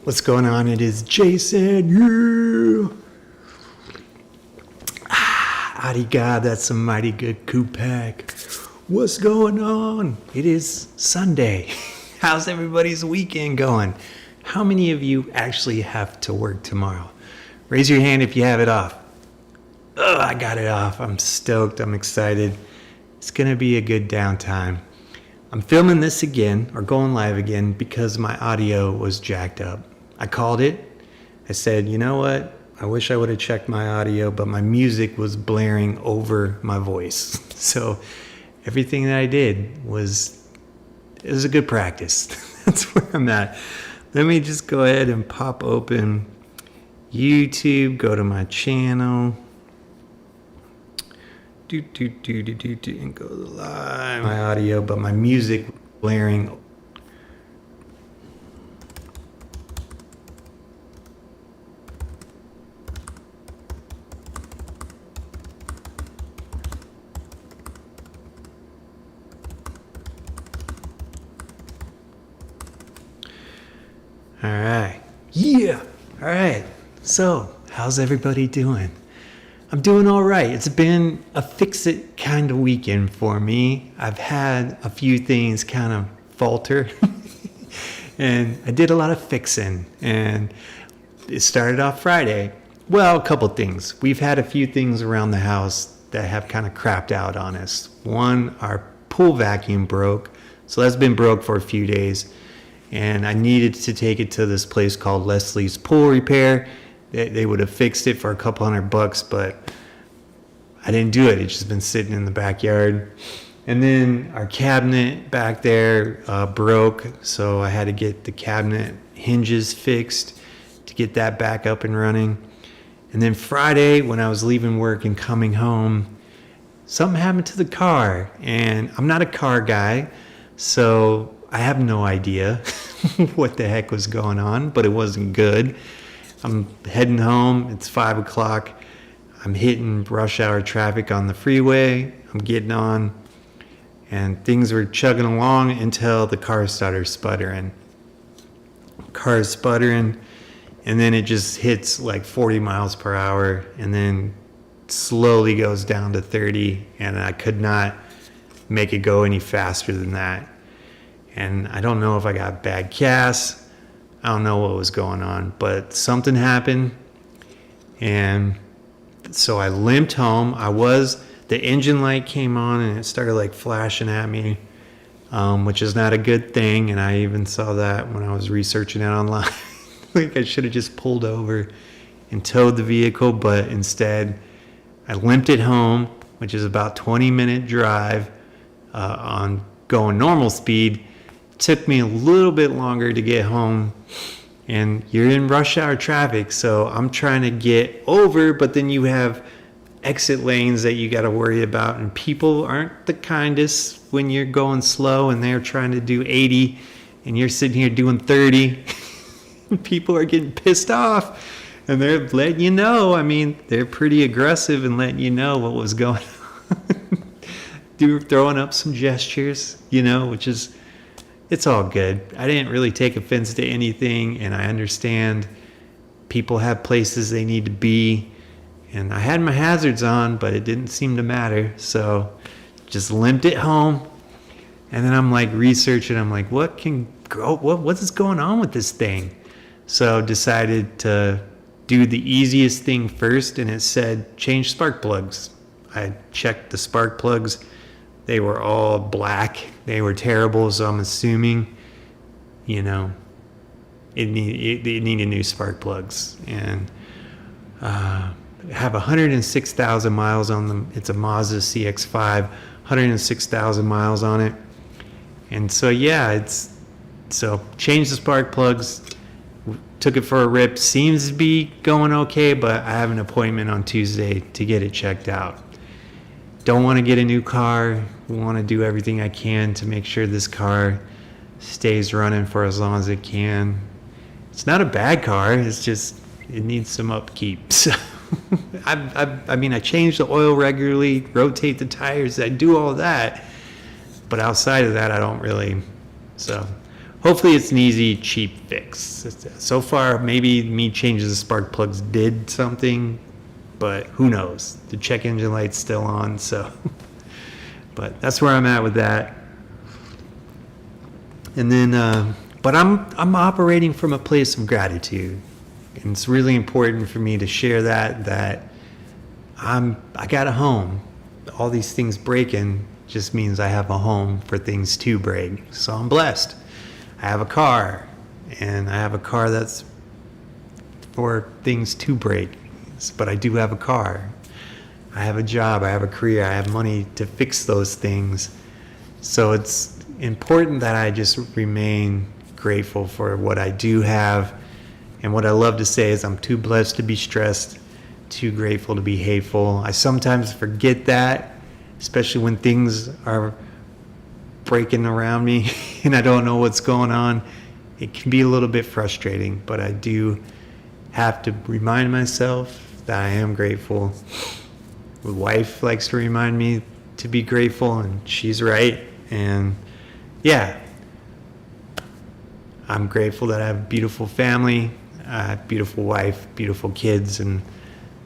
What's going on? It is Jason. Yeah. Adi God, that's a mighty good coup pack. What's going on? It is Sunday. How's everybody's weekend going? How many of you actually have to work tomorrow? Raise your hand if you have it off. Oh, I got it off. I'm stoked. I'm excited. It's going to be a good downtime. I'm filming this again, or going live again, because my audio was jacked up. I called it. I said, you know what? I wish I would have checked my audio, but my music was blaring over my voice. So everything that I did was a good practice. That's where I'm at. Let me just go ahead and pop open YouTube, go to my channel. And go live. My audio, but my music blaring. All right. Yeah. All right. So, how's everybody doing? I'm doing all right. It's been a fix-it kind of weekend for me. I've had a few things kind of falter. And I did a lot of fixing. And it started off Friday. Well, a couple things. We've had a few things around the house that have kind of crapped out on us. One, our pool vacuum broke. So that's been broke for a few days. And I needed to take it to this place called Leslie's Pool Repair. They would have fixed it for a couple $100, but I didn't do it. It's just been sitting in the backyard. And then our cabinet back there broke, so I had to get the cabinet hinges fixed to get that back up and running. And then Friday, when I was leaving work and coming home, something happened to the car. And I'm not a car guy, so I have no idea what the heck was going on, but it wasn't good. I'm heading home. It's 5 o'clock. I'm hitting rush hour traffic on the freeway. I'm getting on, and things were chugging along until the car started sputtering. Car is sputtering, and then it just hits like 40 miles per hour, and then slowly goes down to 30, and I could not make it go any faster than that. And I don't know if I got bad gas. I don't know what was going on, but something happened. And so I limped home. The engine light came on and it started like flashing at me, which is not a good thing. And I even saw that when I was researching it online. Like I should have just pulled over and towed the vehicle, but instead I limped it home, which is about 20-minute drive on going normal speed. Took me a little bit longer to get home, and you're in rush hour traffic, so I'm trying to get over, but then you have exit lanes that you got to worry about, and people aren't the kindest when you're going slow and they're trying to do 80 and you're sitting here doing 30. People are getting pissed off, and they're letting you know. I mean, they're pretty aggressive and letting you know what was going on. Throwing up some gestures, which is, it's all good. I didn't really take offense to anything, and I understand people have places they need to be, and I had my hazards on, but it didn't seem to matter, so just limped it home. And then I'm like researching, I'm like, what's going on with this thing? So decided to do the easiest thing first, and it said change spark plugs. I checked the spark plugs. They were all black. They were terrible, so I'm assuming, it needed new spark plugs. And have 106,000 miles on them. It's a Mazda CX-5, 106,000 miles on it. And so, changed the spark plugs, took it for a rip. Seems to be going okay, but I have an appointment on Tuesday to get it checked out. Don't want to get a new car. Want to do everything I can to make sure this car stays running for as long as it can. It's not a bad car. It's just, it needs some upkeep. So I change the oil regularly, rotate the tires. I do all that. But outside of that, I don't really. So hopefully it's an easy, cheap fix. So far, maybe me changing the spark plugs did something, but who knows? The check engine light's still on, so. But that's where I'm at with that. And then, but I'm operating from a place of gratitude. And it's really important for me to share that I got a home. All these things breaking just means I have a home for things to break. So I'm blessed. I have a car, and I have a car that's for things to break. But I do have a car. I have a job, I have a career, I have money to fix those things. So it's important that I just remain grateful for what I do have. And what I love to say is I'm too blessed to be stressed, too grateful to be hateful. I sometimes forget that, especially when things are breaking around me and I don't know what's going on. It can be a little bit frustrating, but I do have to remind myself that I am grateful. My wife likes to remind me to be grateful, and she's right. And yeah, I'm grateful that I have a beautiful family, a beautiful wife, beautiful kids. And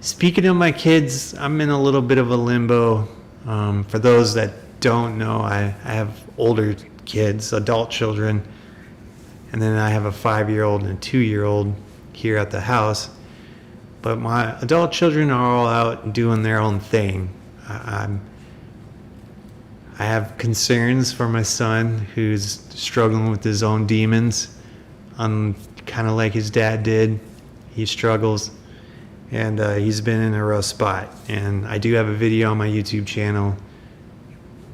speaking of my kids, I'm in a little bit of a limbo. For those that don't know, I have older kids, adult children, and then I have a 5-year-old and a 2-year-old here at the house. But my adult children are all out doing their own thing. I have concerns for my son who's struggling with his own demons, kind of like his dad did. He struggles, and he's been in a rough spot. And I do have a video on my YouTube channel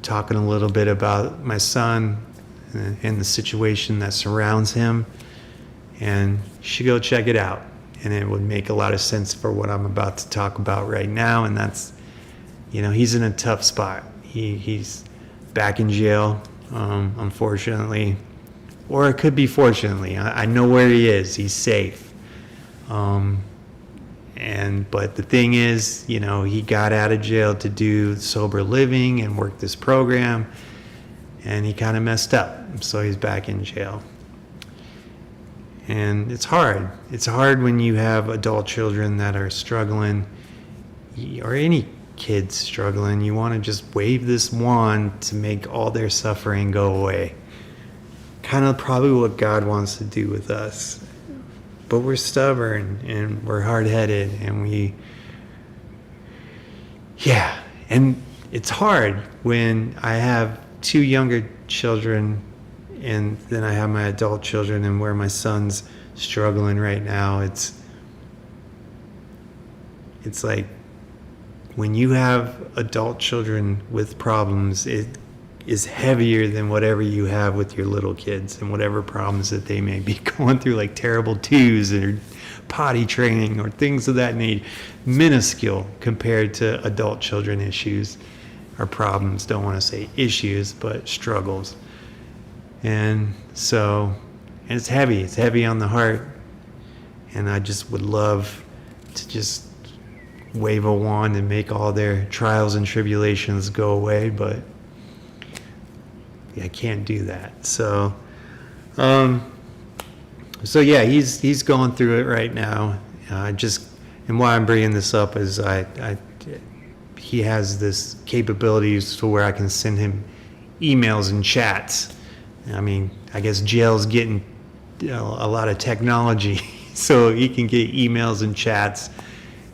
talking a little bit about my son and the situation that surrounds him. And you should go check it out. And it would make a lot of sense for what I'm about to talk about right now. And that's, he's in a tough spot. He's back in jail, unfortunately. Or it could be fortunately. I know where he is. He's safe. But the thing is, he got out of jail to do sober living and work this program. And he kind of messed up. So he's back in jail. And it's hard. It's hard when you have adult children that are struggling, or any kids struggling. You want to just wave this wand to make all their suffering go away. Kind of probably what God wants to do with us. But we're stubborn and we're hard-headed, and and it's hard when I have 2 younger children and then I have my adult children, and where my son's struggling right now, it's like when you have adult children with problems, it is heavier than whatever you have with your little kids and whatever problems that they may be going through, like terrible twos or potty training or things of that nature. Minuscule compared to adult children issues or problems. Don't want to say issues, but struggles. And it's heavy on the heart. And I just would love to just wave a wand and make all their trials and tribulations go away, but I can't do that. So yeah, he's going through it right now. And why I'm bringing this up is he has this capabilities to where I can send him emails and chats. I mean, I guess jail's getting a lot of technology, so he can get emails and chats.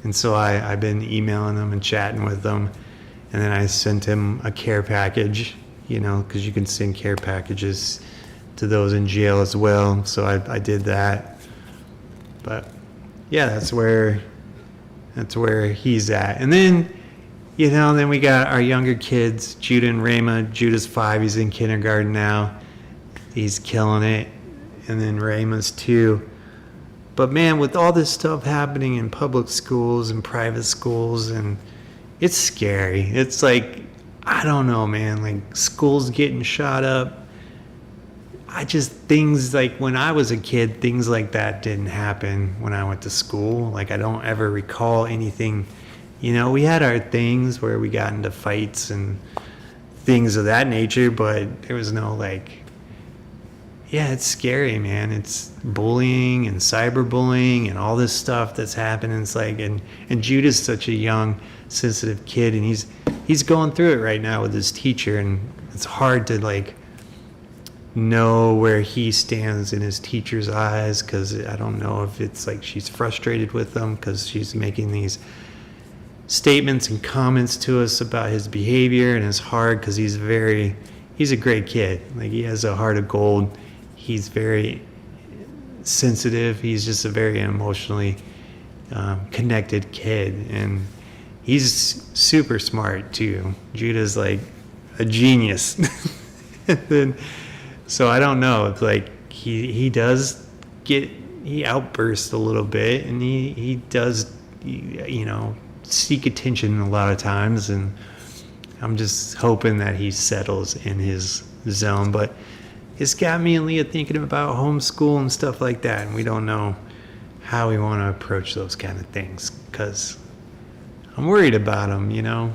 And so I've been emailing them and chatting with them. And then I sent him a care package, because you can send care packages to those in jail as well. So I did that. But yeah, that's where he's at. And then, then we got our younger kids, Judah and Rayma. Judah's 5, he's in kindergarten now. He's killing it. And then Rayma's 2. But man, with all this stuff happening in public schools and private schools, and it's scary. It's like, I don't know, man, like schools getting shot up. Things like when I was a kid, things like that didn't happen when I went to school. Like I don't ever recall anything. We had our things where we got into fights and things of that nature, but there was no yeah, it's scary, man. It's bullying and cyberbullying and all this stuff that's happening. It's like, and Judah's such a young, sensitive kid, and he's going through it right now with his teacher, and it's hard to like know where he stands in his teacher's eyes, because I don't know if it's like she's frustrated with him because she's making these statements and comments to us about his behavior, and it's hard because he's a great kid. Like, he has a heart of gold. He's very sensitive. He's just a very emotionally connected kid, and he's super smart too. Judah's like a genius. So I don't know. It's like he outbursts a little bit, and he does, seek attention a lot of times, and I'm just hoping that he settles in his zone. But it's got me and Leah thinking about homeschool and stuff like that, and we don't know how we want to approach those kind of things, because I'm worried about them, and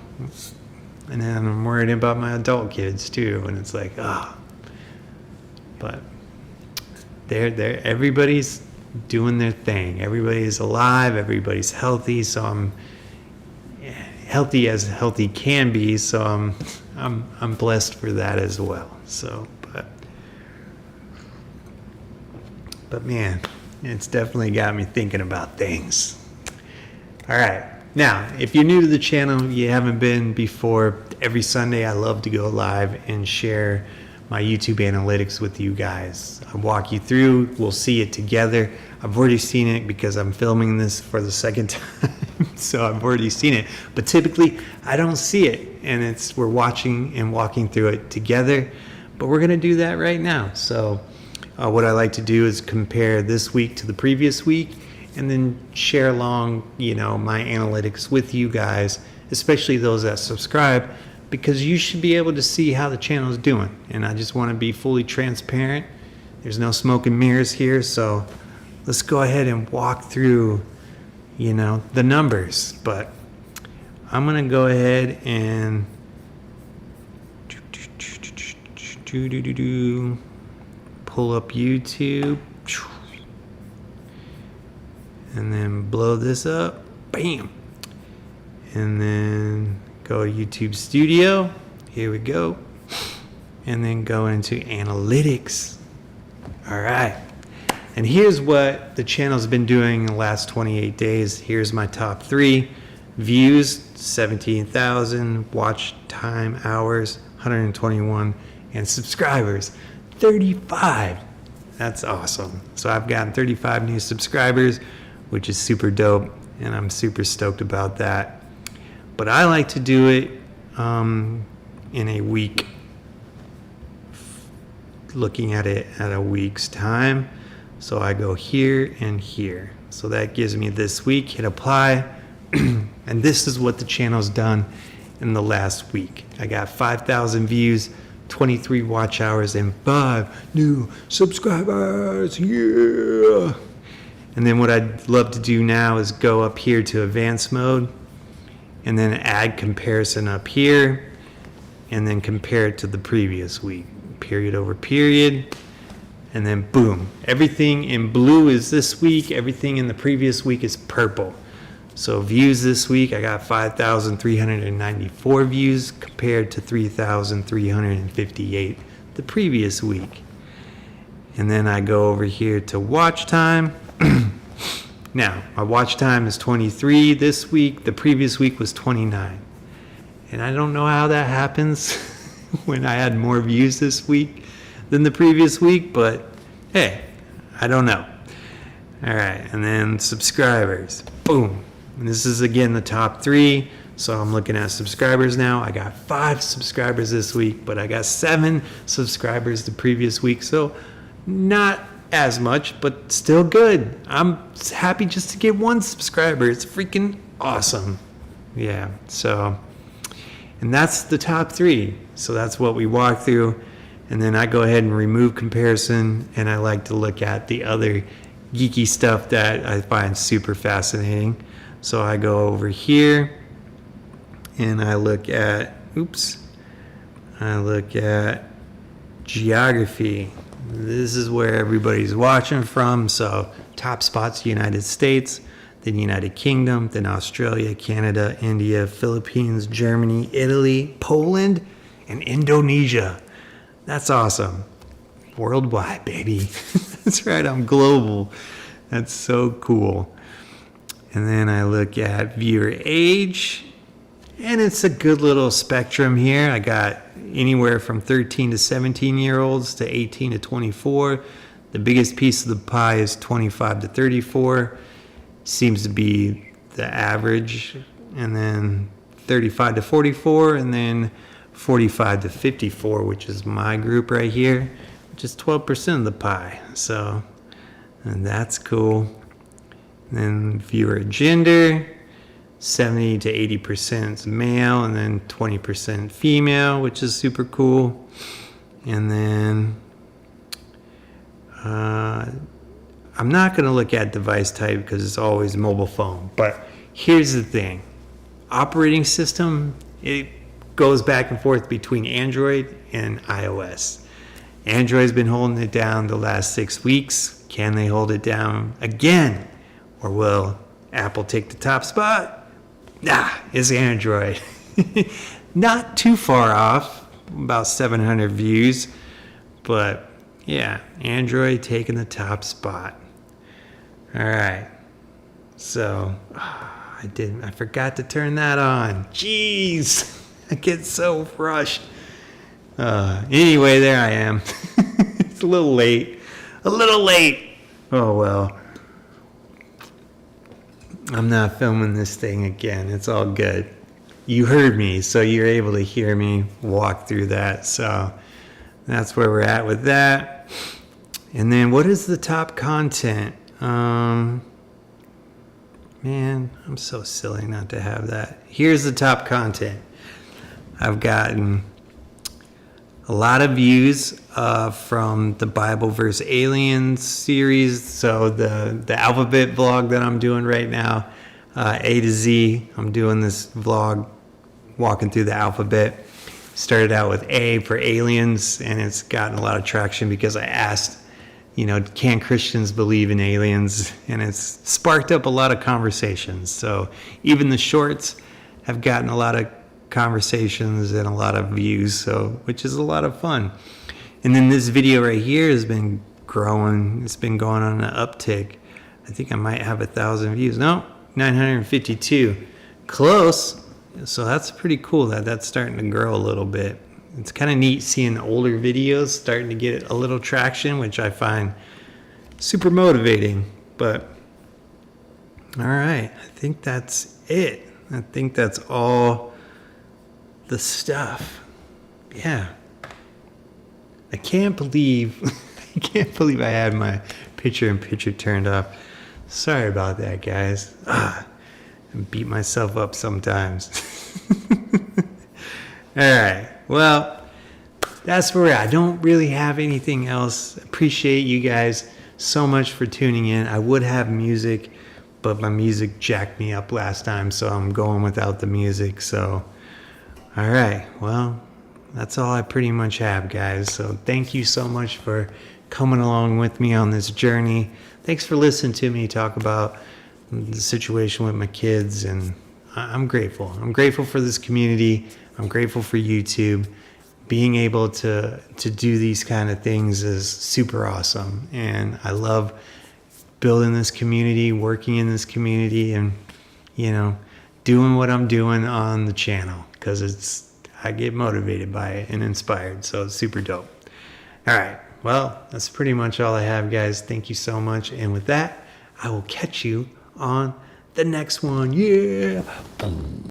then I'm worried about my adult kids too, and it's like, but they're everybody's doing their thing. Everybody's alive. Everybody's healthy. So I'm healthy as healthy can be. So I'm blessed for that as well. So, but man, it's definitely got me thinking about things. All right. Now, if you're new to the channel, you haven't been before, every Sunday I love to go live and share my YouTube analytics with you guys. I walk you through, we'll see it together. I've already seen it because I'm filming this for the second time, so I've already seen it. But typically, I don't see it, and we're watching and walking through it together. But we're gonna do that right now. So what I like to do is compare this week to the previous week, and then share along, my analytics with you guys, especially those that subscribe, because you should be able to see how the channel is doing. And I just want to be fully transparent. There's no smoke and mirrors here, so let's go ahead and walk through, the numbers. But I'm going to go ahead and pull up YouTube, and then blow this up, bam, and then go to YouTube Studio. Here we go. And then go into analytics. All right. And here's what the channel's been doing in the last 28 days. Here's my top 3. Views, 17,000. Watch time hours, 121. And subscribers, 35. That's awesome. So I've gotten 35 new subscribers, which is super dope. And I'm super stoked about that. But I like to do it in a week, looking at it at a week's time. So I go here and here. So that gives me this week, hit apply. And this is what the channel's done in the last week. I got 5,000 views, 23 watch hours, and 5 new subscribers. Yeah. And then what I'd love to do now is go up here to advanced mode, and then add comparison up here, and then compare it to the previous week, period over period, and then boom. Everything in blue is this week, everything in the previous week is purple. So views this week, I got 5,394 views compared to 3,358 the previous week. And then I go over here to watch time. Now, my watch time is 23 this week. The previous week was 29. And I don't know how that happens when I had more views this week than the previous week, but hey, I don't know. All right, and then subscribers, boom. And this is again the top 3. So I'm looking at subscribers now. I got 5 subscribers this week, but I got 7 subscribers the previous week. So not as much, but still good. I'm happy just to get 1 subscriber. It's freaking awesome. Yeah, so, and that's the top 3. So that's what we walk through. And then I go ahead and remove comparison, and I like to look at the other geeky stuff that I find super fascinating. So I go over here and I look at, I look at geography. this is where everybody's watching from. So top spots, United States, then United Kingdom, then Australia, Canada, India, Philippines, Germany, Italy, Poland, and Indonesia. That's awesome. Worldwide, baby. That's right, I'm global. That's so cool. And then I look at viewer age, and it's a good little spectrum here. I got anywhere from 13 to 17-year-olds to 18 to 24. The biggest piece of the pie is 25 to 34. Seems to be the average. And then 35 to 44, and then 45 to 54, which is my group right here, which is 12% of the pie. So, and that's cool. And then viewer gender, 70 to 80% is male, and then 20% female, which is super cool. And then I'm not going to look at device type because it's always mobile phone. But here's the thing. Operating system, it goes back and forth between Android and iOS. Android's been holding it down the last 6 weeks. Can they hold it down again? Or will Apple take the top spot? Nah, it's Android. Not too far off, about 700 views. But yeah, Android taking the spot. All right. So, I forgot to turn that on. Jeez, I get so rushed. Anyway, there I am. It's a little late. Oh well. I'm not filming this thing again. It's all good. You heard me, so you're able to hear me walk through that. So that's where we're at with that. And then what is the top content? Man, I'm so silly not to have that. Here's the top content. I've gotten a lot of views from the Bible vs. Aliens series. So the alphabet vlog that I'm doing right now, A to Z. I'm doing this vlog walking through the alphabet. Started out with A for aliens, and it's gotten a lot of traction because I asked, can Christians believe in aliens? And it's sparked up a lot of conversations. So even the shorts have gotten a lot of conversations and a lot of views, so which is a lot of fun. And then this video right here has been growing. It's been going on an uptick. I think I might have 1,000 views. No, 952. Close. So that's pretty cool that that's starting to grow a little bit. It's kind of neat seeing older videos starting to get a little traction, which I find super motivating. But all right, I think that's it. I think that's all the stuff. Yeah. I can't believe I had my picture-in-picture turned off. Sorry about that, guys. I beat myself up sometimes. All right. Well, that's where we're at. I don't really have anything else. Appreciate you guys so much for tuning in. I would have music, but my music jacked me up last time, so I'm going without the music. So, all right. Well, that's all I pretty much have, guys. So thank you so much for coming along with me on this journey. Thanks for listening to me talk about the situation with my kids, and I'm grateful. I'm grateful for this community. I'm grateful for YouTube. Being able to do these kind of things is super awesome, and I love building this community, working in this community, and doing what I'm doing on the channel, because I get motivated by it and inspired, so it's super dope. All right, well, that's pretty much all I have, guys. Thank you so much, and with that, I will catch you on the next one. Yeah.